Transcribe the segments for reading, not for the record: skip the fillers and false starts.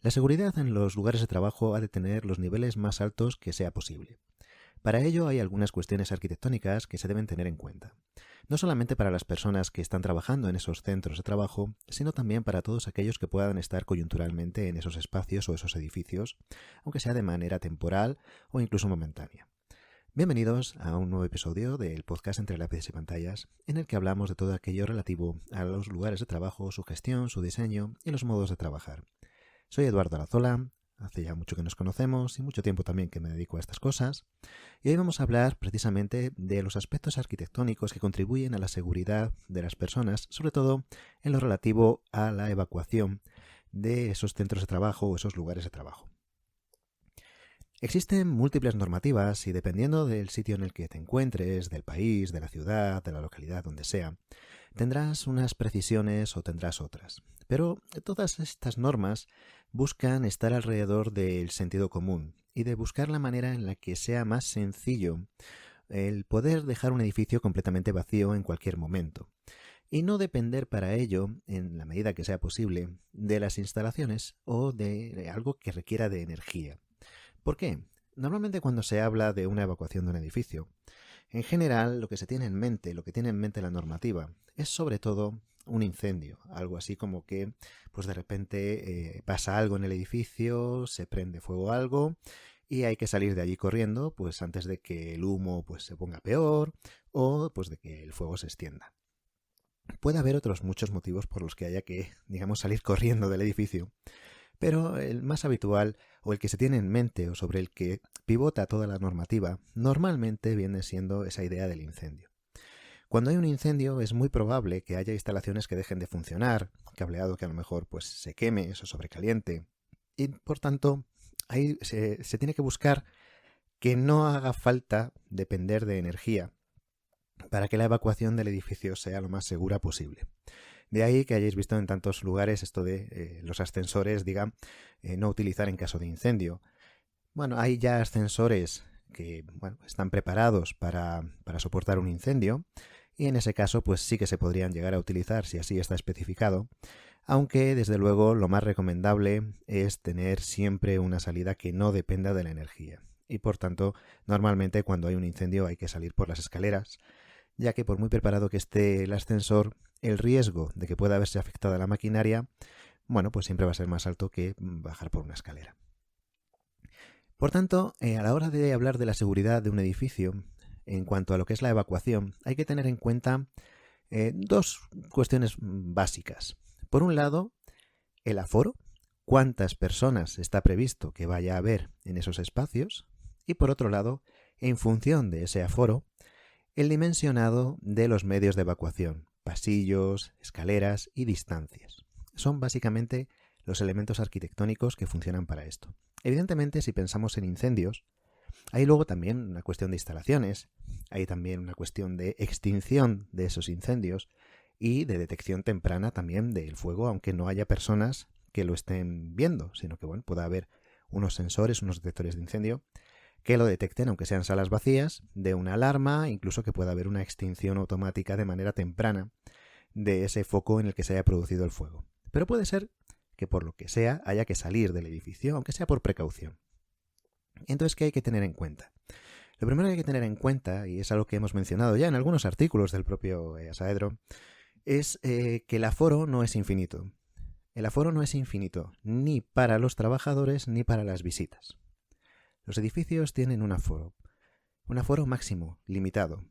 La seguridad en los lugares de trabajo ha de tener los niveles más altos que sea posible. Para ello hay algunas cuestiones arquitectónicas que se deben tener en cuenta, no solamente para las personas que están trabajando en esos centros de trabajo, sino también para todos aquellos que puedan estar coyunturalmente en esos espacios o esos edificios, aunque sea de manera temporal o incluso momentánea. Bienvenidos a un nuevo episodio del podcast Entre lápices y pantallas, en el que hablamos de todo aquello relativo a los lugares de trabajo, su gestión, su diseño y los modos de trabajar. Soy Eduardo Arazola, hace ya mucho que nos conocemos y mucho tiempo también que me dedico a estas cosas, y hoy vamos a hablar precisamente de los aspectos arquitectónicos que contribuyen a la seguridad de las personas, sobre todo en lo relativo a la evacuación de esos centros de trabajo o esos lugares de trabajo. Existen múltiples normativas y dependiendo del sitio en el que te encuentres, del país, de la ciudad, de la localidad, donde sea, tendrás unas precisiones o tendrás otras. Pero todas estas normas buscan estar alrededor del sentido común y de buscar la manera en la que sea más sencillo el poder dejar un edificio completamente vacío en cualquier momento. Y no depender para ello, en la medida que sea posible, de las instalaciones o de algo que requiera de energía. ¿Por qué? Normalmente cuando se habla de una evacuación de un edificio, en general lo que se tiene en mente, lo que tiene en mente la normativa, es sobre todo un incendio, algo así como que pues de repente pasa algo en el edificio, se prende fuego a algo y hay que salir de allí corriendo pues antes de que el humo pues se ponga peor o pues de que el fuego se extienda. Puede haber otros muchos motivos por los que haya que, digamos, salir corriendo del edificio, pero el más habitual o el que se tiene en mente o sobre el que pivota toda la normativa normalmente viene siendo esa idea del incendio. Cuando hay un incendio es muy probable que haya instalaciones que dejen de funcionar, cableado que a lo mejor pues se queme o sobrecaliente y por tanto ahí se tiene que buscar que no haga falta depender de energía para que la evacuación del edificio sea lo más segura posible. De ahí que hayáis visto en tantos lugares esto de los ascensores, digan, no utilizar en caso de incendio. Bueno, hay ya ascensores que están preparados para soportar un incendio y en ese caso pues sí que se podrían llegar a utilizar si así está especificado, aunque desde luego lo más recomendable es tener siempre una salida que no dependa de la energía. Y por tanto, normalmente cuando hay un incendio hay que salir por las escaleras, ya que por muy preparado que esté el ascensor, el riesgo de que pueda haberse afectada la maquinaria, pues siempre va a ser más alto que bajar por una escalera. Por tanto, a la hora de hablar de la seguridad de un edificio, en cuanto a lo que es la evacuación, hay que tener en cuenta dos cuestiones básicas. Por un lado, el aforo, cuántas personas está previsto que vaya a haber en esos espacios, y por otro lado, en función de ese aforo, el dimensionado de los medios de evacuación, pasillos, escaleras y distancias. Son básicamente los elementos arquitectónicos que funcionan para esto. Evidentemente, si pensamos en incendios, hay luego también una cuestión de instalaciones, hay también una cuestión de extinción de esos incendios y de detección temprana también del fuego, aunque no haya personas que lo estén viendo, sino que pueda haber unos sensores, unos detectores de incendio que lo detecten, aunque sean salas vacías, de una alarma, incluso que pueda haber una extinción automática de manera temprana de ese foco en el que se haya producido el fuego. Pero puede ser que por lo que sea haya que salir del edificio, aunque sea por precaución. Entonces, ¿qué hay que tener en cuenta? Lo primero que hay que tener en cuenta, y es algo que hemos mencionado ya en algunos artículos del propio Asaedro, es que el aforo no es infinito. El aforo no es infinito, ni para los trabajadores ni para las visitas. Los edificios tienen un aforo máximo, limitado.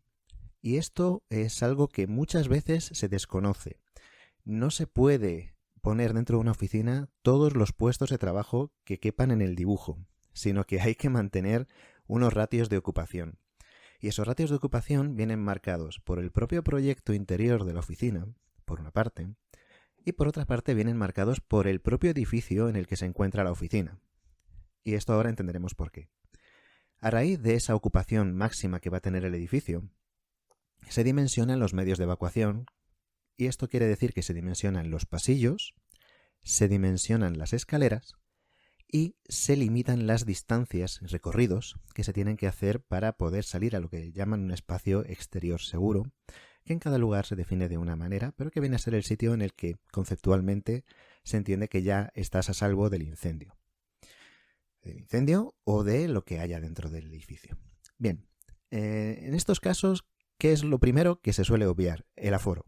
Y esto es algo que muchas veces se desconoce. No se puede poner dentro de una oficina todos los puestos de trabajo que quepan en el dibujo, sino que hay que mantener unos ratios de ocupación. Y esos ratios de ocupación vienen marcados por el propio proyecto interior de la oficina, por una parte, y por otra parte vienen marcados por el propio edificio en el que se encuentra la oficina. Y esto ahora entenderemos por qué. A raíz de esa ocupación máxima que va a tener el edificio, se dimensionan los medios de evacuación, y esto quiere decir que se dimensionan los pasillos, se dimensionan las escaleras y se limitan las distancias, recorridos, que se tienen que hacer para poder salir a lo que llaman un espacio exterior seguro, que en cada lugar se define de una manera, pero que viene a ser el sitio en el que conceptualmente se entiende que ya estás a salvo del incendio. Del incendio o de lo que haya dentro del edificio. Bien, en estos casos, ¿qué es lo primero que se suele obviar? El aforo.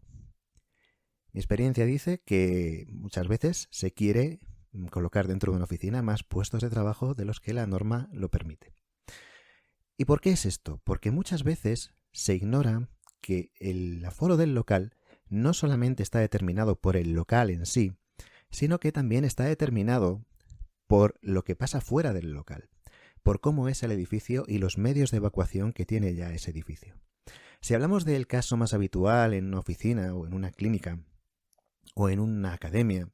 Mi experiencia dice que muchas veces se quiere colocar dentro de una oficina más puestos de trabajo de los que la norma lo permite. ¿Y por qué es esto? Porque muchas veces se ignora que el aforo del local no solamente está determinado por el local en sí, sino que también está determinado por lo que pasa fuera del local, por cómo es el edificio y los medios de evacuación que tiene ya ese edificio. Si hablamos del caso más habitual en una oficina o en una clínica o en una academia,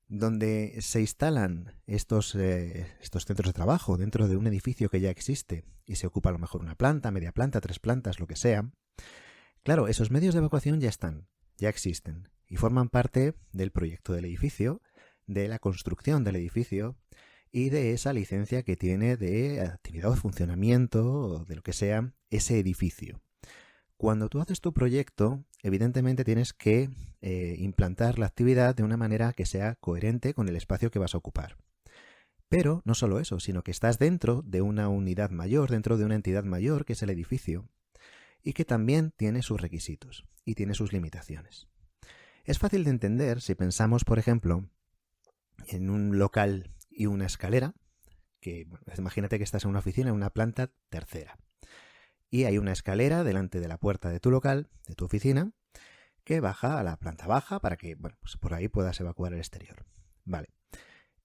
donde se instalan estos centros de trabajo dentro de un edificio que ya existe y se ocupa a lo mejor una planta, media planta, 3 plantas, lo que sea, claro, esos medios de evacuación ya están, ya existen y forman parte del proyecto del edificio, de la construcción del edificio y de esa licencia que tiene de actividad o funcionamiento o de lo que sea ese edificio. Cuando tú haces tu proyecto, evidentemente tienes que implantar la actividad de una manera que sea coherente con el espacio que vas a ocupar. Pero no solo eso, sino que estás dentro de una unidad mayor, dentro de una entidad mayor que es el edificio, y que también tiene sus requisitos y tiene sus limitaciones. Es fácil de entender si pensamos, por ejemplo, en un local y una escalera, que imagínate que estás en una oficina en una planta tercera. Y hay una escalera delante de la puerta de tu local, de tu oficina, que baja a la planta baja para que, pues por ahí puedas evacuar el exterior. Vale.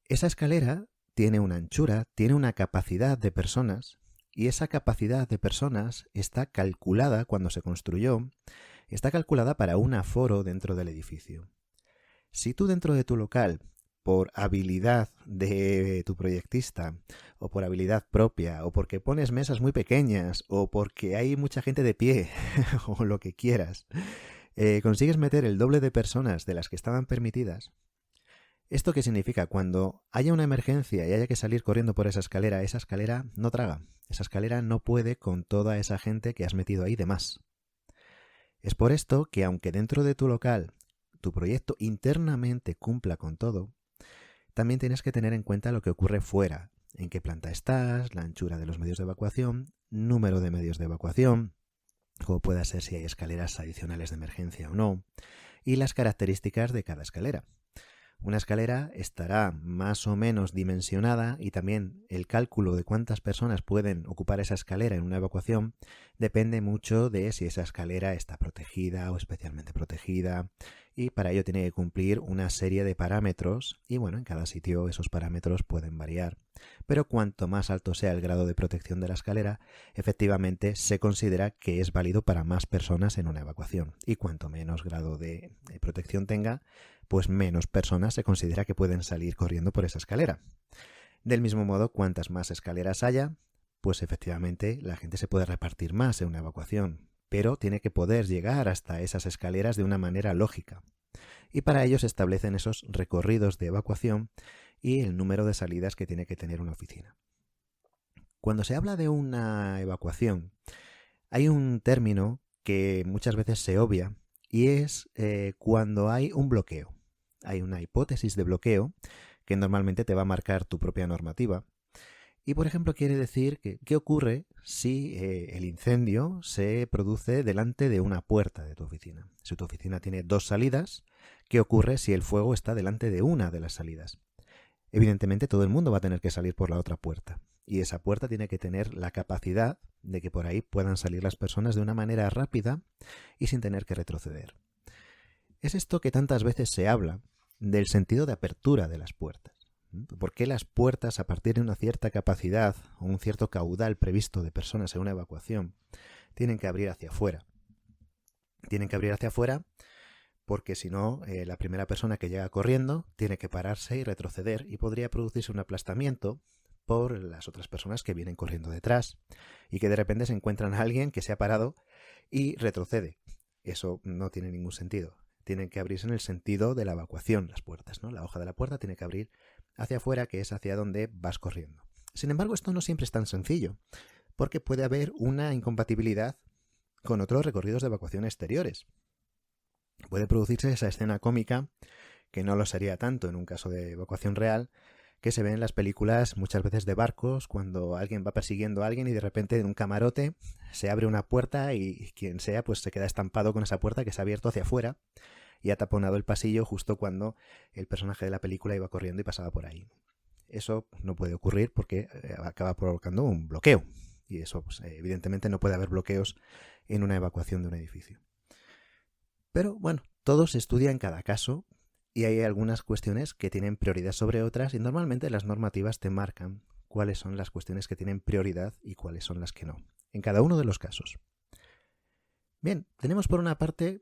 Esa escalera tiene una anchura, tiene una capacidad de personas, y esa capacidad de personas está calculada cuando se construyó, está calculada para un aforo dentro del edificio. Si tú dentro de tu local, por habilidad de tu proyectista, o por habilidad propia, o porque pones mesas muy pequeñas, o porque hay mucha gente de pie, o lo que quieras, consigues meter el doble de personas de las que estaban permitidas. ¿Esto qué significa? Cuando haya una emergencia y haya que salir corriendo por esa escalera no traga. Esa escalera no puede con toda esa gente que has metido ahí de más. Es por esto que aunque dentro de tu local tu proyecto internamente cumpla con todo, también tienes que tener en cuenta lo que ocurre fuera, en qué planta estás, la anchura de los medios de evacuación, número de medios de evacuación, como pueda ser si hay escaleras adicionales de emergencia o no, y las características de cada escalera. Una escalera estará más o menos dimensionada y también el cálculo de cuántas personas pueden ocupar esa escalera en una evacuación depende mucho de si esa escalera está protegida o especialmente protegida, y para ello tiene que cumplir una serie de parámetros y bueno, en cada sitio esos parámetros pueden variar. Pero cuanto más alto sea el grado de protección de la escalera, efectivamente se considera que es válido para más personas en una evacuación, y cuanto menos grado de protección tenga, pues menos personas se considera que pueden salir corriendo por esa escalera. Del mismo modo, cuantas más escaleras haya, pues efectivamente la gente se puede repartir más en una evacuación, pero tiene que poder llegar hasta esas escaleras de una manera lógica. Y para ello se establecen esos recorridos de evacuación y el número de salidas que tiene que tener una oficina. Cuando se habla de una evacuación, hay un término que muchas veces se obvia y es cuando hay un bloqueo. Hay una hipótesis de bloqueo que normalmente te va a marcar tu propia normativa. Y, por ejemplo, quiere decir que ¿qué ocurre si el incendio se produce delante de una puerta de tu oficina? Si tu oficina tiene 2 salidas, ¿qué ocurre si el fuego está delante de una de las salidas? Evidentemente todo el mundo va a tener que salir por la otra puerta. Y esa puerta tiene que tener la capacidad de que por ahí puedan salir las personas de una manera rápida y sin tener que retroceder. Es esto que tantas veces se habla del sentido de apertura de las puertas. ¿Por qué las puertas, a partir de una cierta capacidad o un cierto caudal previsto de personas en una evacuación, tienen que abrir hacia afuera? Tienen que abrir hacia afuera porque si no, la primera persona que llega corriendo tiene que pararse y retroceder y podría producirse un aplastamiento por las otras personas que vienen corriendo detrás y que de repente se encuentran a alguien que se ha parado y retrocede. Eso no tiene ningún sentido. Tienen que abrirse en el sentido de la evacuación las puertas, ¿no? La hoja de la puerta tiene que abrir hacia afuera, que es hacia donde vas corriendo. Sin embargo, esto no siempre es tan sencillo, porque puede haber una incompatibilidad con otros recorridos de evacuación exteriores. Puede producirse esa escena cómica que no lo sería tanto en un caso de evacuación real, que se ve en las películas muchas veces de barcos, cuando alguien va persiguiendo a alguien y de repente en un camarote se abre una puerta y quien sea pues se queda estampado con esa puerta que se ha abierto hacia afuera y ha taponado el pasillo justo cuando el personaje de la película iba corriendo y pasaba por ahí. Eso no puede ocurrir porque acaba provocando un bloqueo y eso pues, evidentemente no puede haber bloqueos en una evacuación de un edificio. Pero bueno, todo se estudia en cada caso y hay algunas cuestiones que tienen prioridad sobre otras y normalmente las normativas te marcan cuáles son las cuestiones que tienen prioridad y cuáles son las que no, en cada uno de los casos. Bien, tenemos por una parte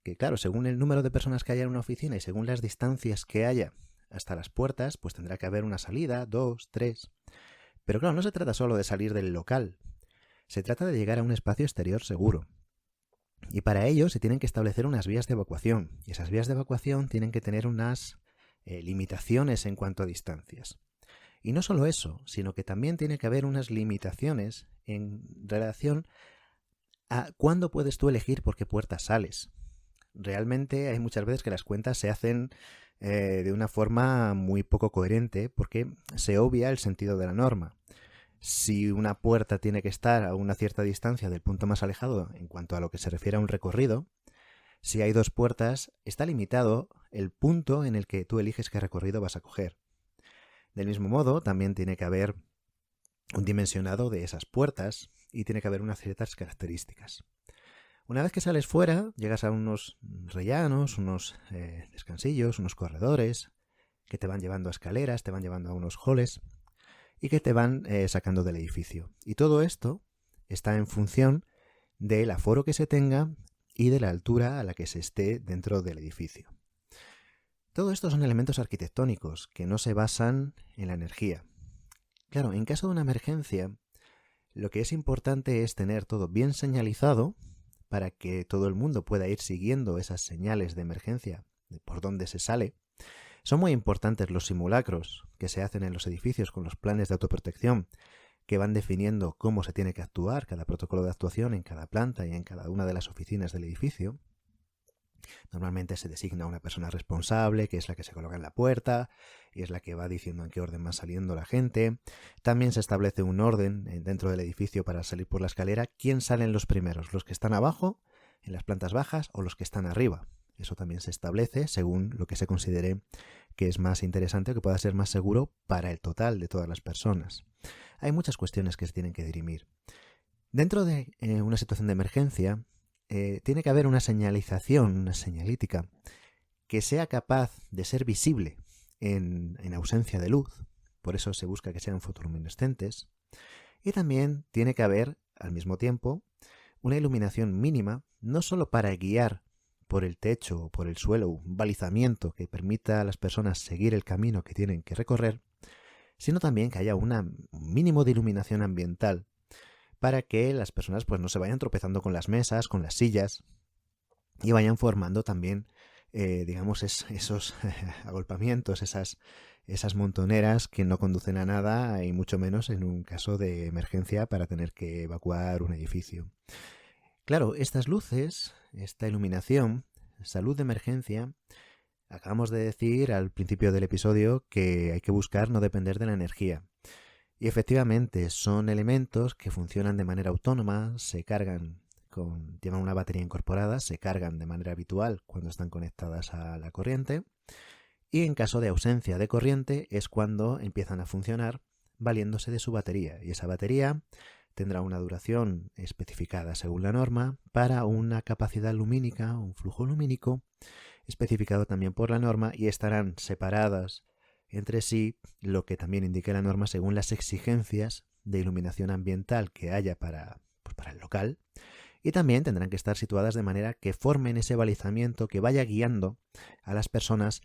que, claro, según el número de personas que haya en una oficina y según las distancias que haya hasta las puertas, pues tendrá que haber una salida, 2, 3. Pero claro, no se trata solo de salir del local, se trata de llegar a un espacio exterior seguro. Y para ello se tienen que establecer unas vías de evacuación. Y esas vías de evacuación tienen que tener unas limitaciones en cuanto a distancias. Y no solo eso, sino que también tiene que haber unas limitaciones en relación a cuándo puedes tú elegir por qué puerta sales. Realmente hay muchas veces que las cuentas se hacen de una forma muy poco coherente porque se obvia el sentido de la norma. Si una puerta tiene que estar a una cierta distancia del punto más alejado en cuanto a lo que se refiere a un recorrido, si hay 2 puertas, está limitado el punto en el que tú eliges qué recorrido vas a coger. Del mismo modo, también tiene que haber un dimensionado de esas puertas y tiene que haber unas ciertas características. Una vez que sales fuera, llegas a unos rellanos, unos descansillos, unos corredores que te van llevando a escaleras, te van llevando a unos halls y que te van sacando del edificio. Y todo esto está en función del aforo que se tenga y de la altura a la que se esté dentro del edificio. Todo esto son elementos arquitectónicos que no se basan en la energía. Claro, en caso de una emergencia, lo que es importante es tener todo bien señalizado para que todo el mundo pueda ir siguiendo esas señales de emergencia de por dónde se sale. Son muy importantes los simulacros que se hacen en los edificios con los planes de autoprotección que van definiendo cómo se tiene que actuar, cada protocolo de actuación en cada planta y en cada una de las oficinas del edificio. Normalmente se designa una persona responsable, que es la que se coloca en la puerta y es la que va diciendo en qué orden va saliendo la gente. También se establece un orden dentro del edificio para salir por la escalera. ¿Quién salen los primeros? ¿Los que están abajo, en las plantas bajas, o los que están arriba? Eso también se establece según lo que se considere que es más interesante o que pueda ser más seguro para el total de todas las personas. Hay muchas cuestiones que se tienen que dirimir. Dentro de una situación de emergencia, tiene que haber una señalización, una señalítica, que sea capaz de ser visible en ausencia de luz. Por eso se busca que sean fotoluminescentes. Y también tiene que haber, al mismo tiempo, una iluminación mínima, no solo para guiar por el techo o por el suelo un balizamiento que permita a las personas seguir el camino que tienen que recorrer, sino también que haya un mínimo de iluminación ambiental para que las personas pues no se vayan tropezando con las mesas, con las sillas y vayan formando también, digamos, esos agolpamientos, esas montoneras que no conducen a nada y mucho menos en un caso de emergencia para tener que evacuar un edificio. Claro, estas luces, esta iluminación, esa luz de emergencia, acabamos de decir al principio del episodio que hay que buscar no depender de la energía. Y efectivamente son elementos que funcionan de manera autónoma, se cargan llevan una batería incorporada, se cargan de manera habitual cuando están conectadas a la corriente y en caso de ausencia de corriente es cuando empiezan a funcionar valiéndose de su batería y esa batería tendrá una duración especificada según la norma para una capacidad lumínica, un flujo lumínico especificado también por la norma y estarán separadas entre sí, lo que también indica la norma según las exigencias de iluminación ambiental que haya para el local y también tendrán que estar situadas de manera que formen ese balizamiento que vaya guiando a las personas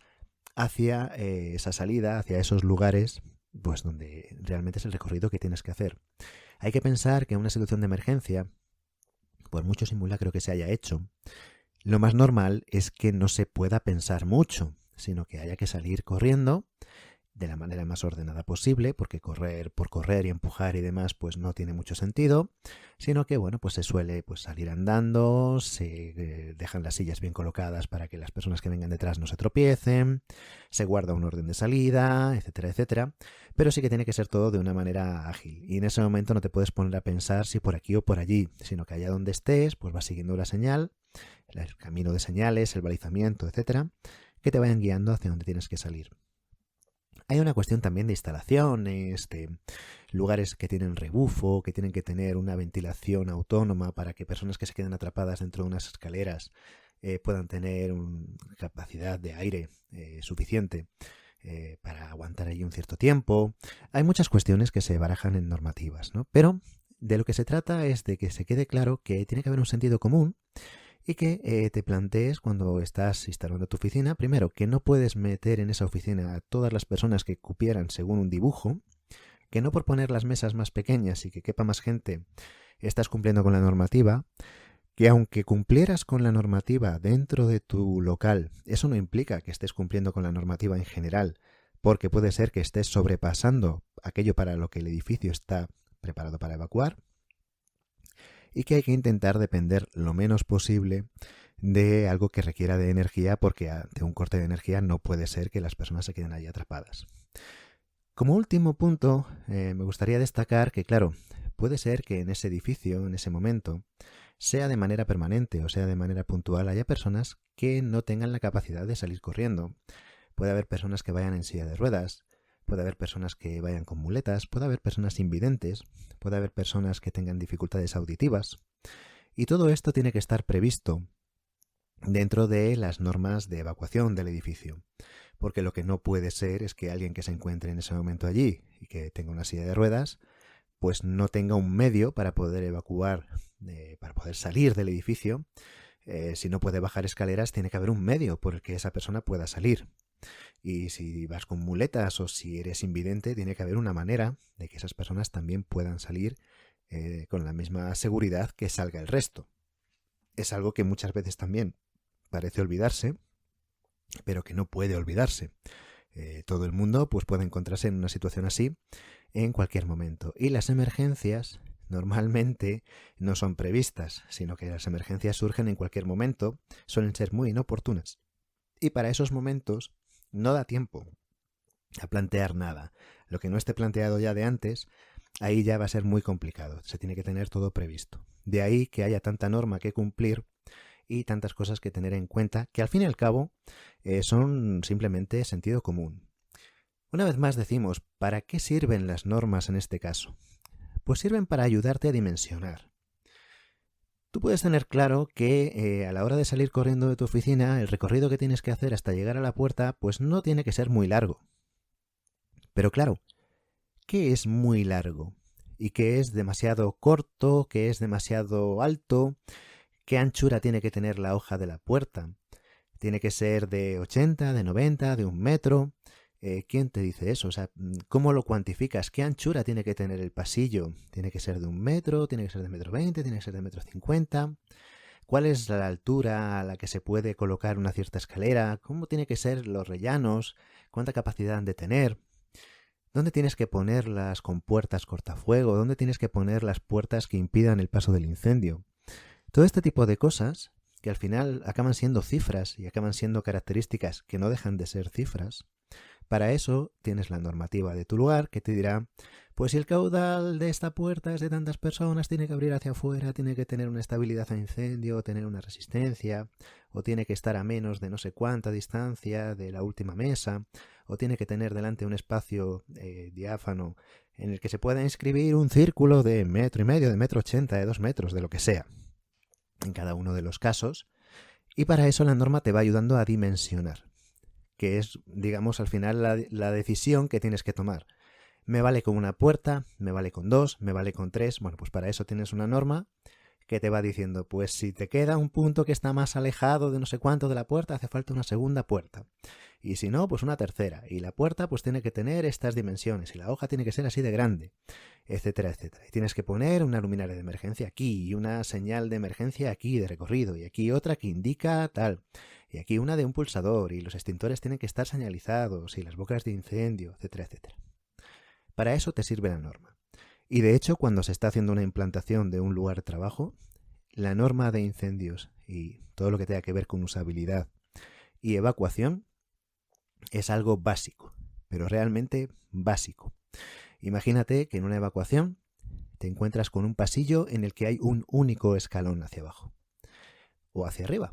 hacia esa salida, hacia esos lugares pues donde realmente es el recorrido que tienes que hacer. Hay que pensar que en una situación de emergencia, por mucho simulacro que se haya hecho, lo más normal es que no se pueda pensar mucho, sino que haya que salir corriendo de la manera más ordenada posible, porque correr por correr y empujar y demás pues no tiene mucho sentido, sino que bueno, pues se suele pues salir andando, se dejan las sillas bien colocadas para que las personas que vengan detrás no se tropiecen, se guarda un orden de salida, etcétera, etcétera, pero sí que tiene que ser todo de una manera ágil y en ese momento no te puedes poner a pensar si por aquí o por allí, sino que allá donde estés pues vas siguiendo la señal, el camino de señales, el balizamiento, etcétera, que te vayan guiando hacia donde tienes que salir. Hay una cuestión también de instalaciones, de lugares que tienen rebufo, que tienen que tener una ventilación autónoma para que personas que se queden atrapadas dentro de unas escaleras puedan tener una capacidad de aire suficiente para aguantar allí un cierto tiempo. Hay muchas cuestiones que se barajan en normativas, ¿no? Pero de lo que se trata es de que se quede claro que tiene que haber un sentido común y que te plantees cuando estás instalando tu oficina, primero, que no puedes meter en esa oficina a todas las personas que cupieran según un dibujo, que no por poner las mesas más pequeñas y que quepa más gente estás cumpliendo con la normativa, que aunque cumplieras con la normativa dentro de tu local, eso no implica que estés cumpliendo con la normativa en general, porque puede ser que estés sobrepasando aquello para lo que el edificio está preparado para evacuar, y que hay que intentar depender lo menos posible de algo que requiera de energía, porque ante un corte de energía no puede ser que las personas se queden allí atrapadas. Como último punto, me gustaría destacar que, claro, puede ser que en ese edificio, en ese momento, sea de manera permanente o sea de manera puntual, haya personas que no tengan la capacidad de salir corriendo. Puede haber personas que vayan en silla de ruedas, puede haber personas que vayan con muletas, puede haber personas invidentes, puede haber personas que tengan dificultades auditivas. Y todo esto tiene que estar previsto dentro de las normas de evacuación del edificio. Porque lo que no puede ser es que alguien que se encuentre en ese momento allí y que tenga una silla de ruedas, pues no tenga un medio para poder evacuar, para poder salir del edificio. Si no puede bajar escaleras, tiene que haber un medio por el que esa persona pueda salir. Y si vas con muletas o si eres invidente, tiene que haber una manera de que esas personas también puedan salir con la misma seguridad que salga el resto. Es algo que muchas veces también parece olvidarse, pero que no puede olvidarse. Todo el mundo pues, puede encontrarse en una situación así en cualquier momento. Y las emergencias normalmente no son previstas, sino que las emergencias surgen en cualquier momento, suelen ser muy inoportunas. Y para esos momentos no da tiempo a plantear nada. Lo que no esté planteado ya de antes, ahí ya va a ser muy complicado. Se tiene que tener todo previsto. De ahí que haya tanta norma que cumplir y tantas cosas que tener en cuenta, que al fin y al cabo son simplemente sentido común. Una vez más decimos, ¿para qué sirven las normas en este caso? Pues sirven para ayudarte a dimensionar. Tú puedes tener claro que a la hora de salir corriendo de tu oficina, el recorrido que tienes que hacer hasta llegar a la puerta, pues no tiene que ser muy largo. Pero claro, ¿qué es muy largo? ¿Y qué es demasiado corto? ¿Qué es demasiado alto? ¿Qué anchura tiene que tener la hoja de la puerta? ¿Tiene que ser de 80, de 90, de 1 metro? ¿Quién te dice eso? O sea, ¿cómo lo cuantificas? ¿Qué anchura tiene que tener el pasillo? ¿Tiene que ser de 1 metro? ¿Tiene que ser de 1,20 m? ¿Tiene que ser de 1,50 m? ¿Cuál es la altura a la que se puede colocar una cierta escalera? ¿Cómo tiene que ser los rellanos? ¿Cuánta capacidad han de tener? ¿Dónde tienes que poner las compuertas cortafuego? ¿Dónde tienes que poner las puertas que impidan el paso del incendio? Todo este tipo de cosas, que al final acaban siendo cifras y acaban siendo características que no dejan de ser cifras, para eso tienes la normativa de tu lugar que te dirá, pues si el caudal de esta puerta es de tantas personas, tiene que abrir hacia afuera, tiene que tener una estabilidad a incendio, tener una resistencia, o tiene que estar a menos de no sé cuánta distancia de la última mesa, o tiene que tener delante un espacio diáfano en el que se pueda inscribir un círculo de 1,5 m, de 1,80 m, de 2 metros, de lo que sea, en cada uno de los casos. Y para eso la norma te va ayudando a dimensionar, que es, digamos, al final la decisión que tienes que tomar. ¿Me vale con una puerta? ¿Me vale con 2? ¿Me vale con 3? Bueno, pues para eso tienes una norma que te va diciendo, pues si te queda un punto que está más alejado de no sé cuánto de la puerta, hace falta una segunda puerta. Y si no, pues una tercera. Y la puerta pues tiene que tener estas dimensiones y la hoja tiene que ser así de grande. etcétera, etcétera. Y tienes que poner una luminaria de emergencia aquí y una señal de emergencia aquí de recorrido y aquí otra que indica tal y aquí una de un pulsador y los extintores tienen que estar señalizados y las bocas de incendio, etcétera, etcétera. Para eso te sirve la norma. Y de hecho, cuando se está haciendo una implantación de un lugar de trabajo, la norma de incendios y todo lo que tenga que ver con usabilidad y evacuación es algo básico, pero realmente básico. Imagínate que en una evacuación te encuentras con un pasillo en el que hay un único escalón hacia abajo o hacia arriba.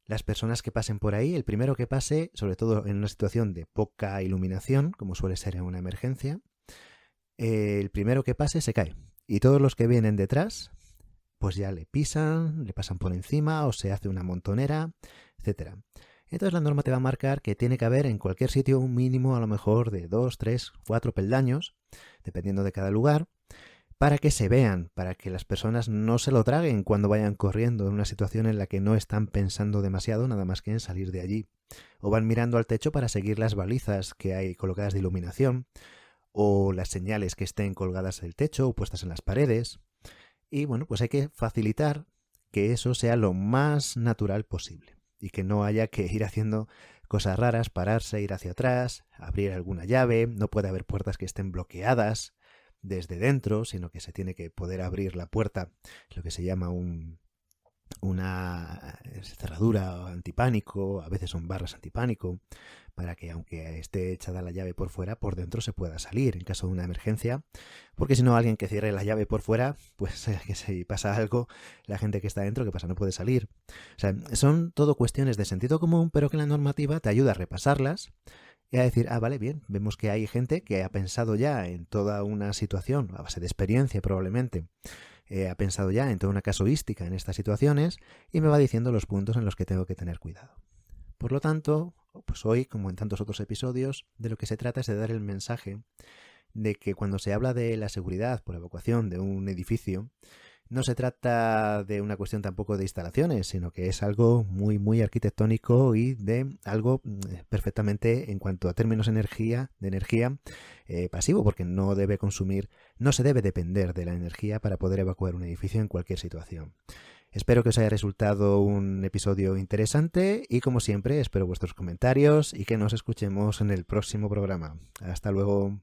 Las personas que pasen por ahí, el primero que pase, sobre todo en una situación de poca iluminación, como suele ser en una emergencia, el primero que pase se cae. Y todos los que vienen detrás, pues ya le pisan, le pasan por encima o se hace una montonera, etcétera. Entonces la norma te va a marcar que tiene que haber en cualquier sitio un mínimo a lo mejor de 2, 3, 4 peldaños, dependiendo de cada lugar, para que se vean, para que las personas no se lo traguen cuando vayan corriendo en una situación en la que no están pensando demasiado nada más que en salir de allí. O van mirando al techo para seguir las balizas que hay colocadas de iluminación, o las señales que estén colgadas del techo o puestas en las paredes. Y bueno, pues hay que facilitar que eso sea lo más natural posible y que no haya que ir haciendo cosas raras, pararse, ir hacia atrás, abrir alguna llave, no puede haber puertas que estén bloqueadas desde dentro, sino que se tiene que poder abrir la puerta, lo que se llama una cerradura antipánico, a veces son barras antipánico, para que aunque esté echada la llave por fuera, por dentro se pueda salir en caso de una emergencia, porque si no alguien que cierre la llave por fuera, pues que si pasa algo, la gente que está dentro, ¿qué pasa? No puede salir. O sea, son todo cuestiones de sentido común, pero que la normativa te ayuda a repasarlas y a decir, vale, bien, vemos que hay gente que ha pensado ya en toda una situación, a base de experiencia probablemente, ha pensado ya en toda una casuística en estas situaciones y me va diciendo los puntos en los que tengo que tener cuidado. Por lo tanto, pues hoy, como en tantos otros episodios, de lo que se trata es de dar el mensaje de que cuando se habla de la seguridad por evacuación de un edificio, no se trata de una cuestión tampoco de instalaciones, sino que es algo muy, muy arquitectónico y de algo perfectamente en cuanto a términos de energía pasivo, porque no debe consumir, no se debe depender de la energía para poder evacuar un edificio en cualquier situación. Espero que os haya resultado un episodio interesante y como siempre espero vuestros comentarios y que nos escuchemos en el próximo programa. Hasta luego.